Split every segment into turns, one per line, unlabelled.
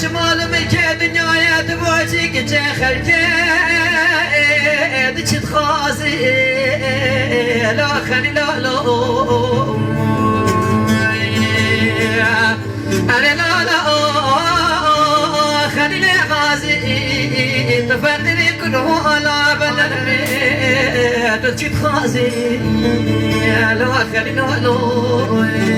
شمال ملك دنيا تبوتي كجي خلجي دشت خازي لا خلي لا لا أنا لا لا خلي لي غازي تفردني كله على بلدني دشت خازي لا خلي لا لا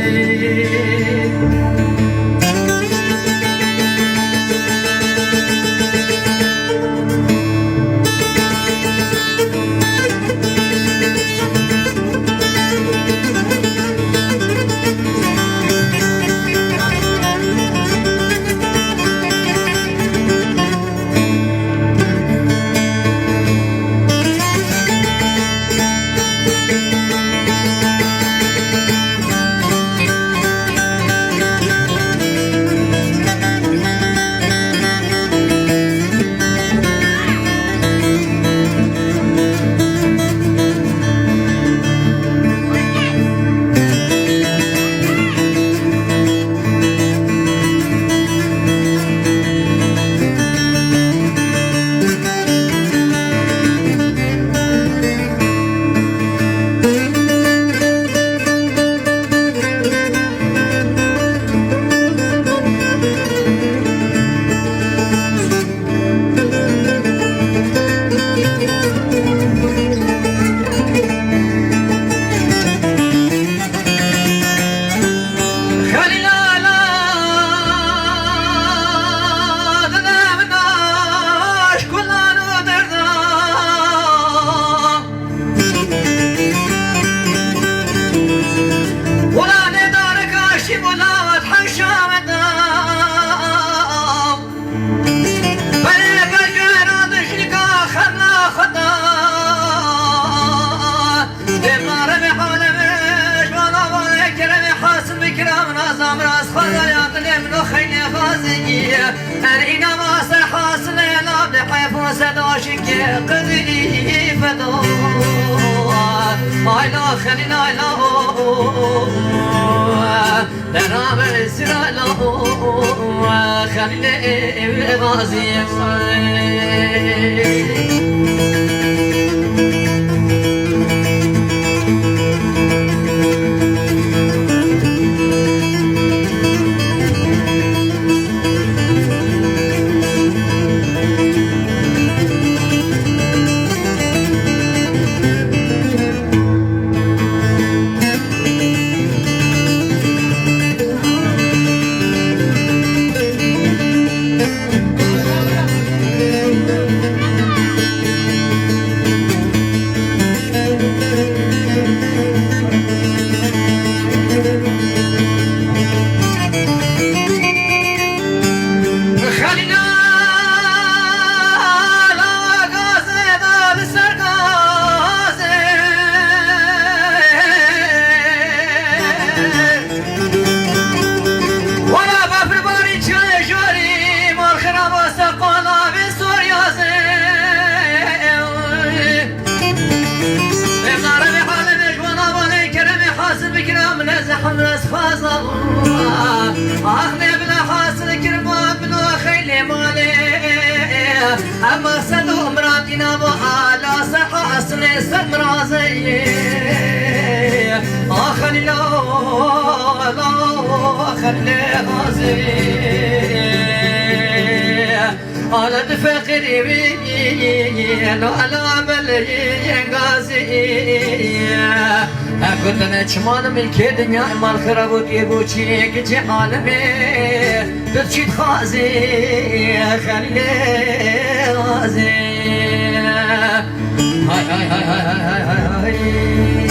أنا ما سحاصل لا بحيف سداشك قذيفة هاي لا خلينا لا درام السرا لا خلينا غازي أما صدو مراتنا وعلى سحاسن سمرازي آخر لا آخر لغازي على دفقري وينو على عملي غازي أكنت نشمان ملك دنيا مال خرابوتي بوشي كجي عالمي تشيد خازي خلي غازي هاي هاي هاي هاي هاي هاي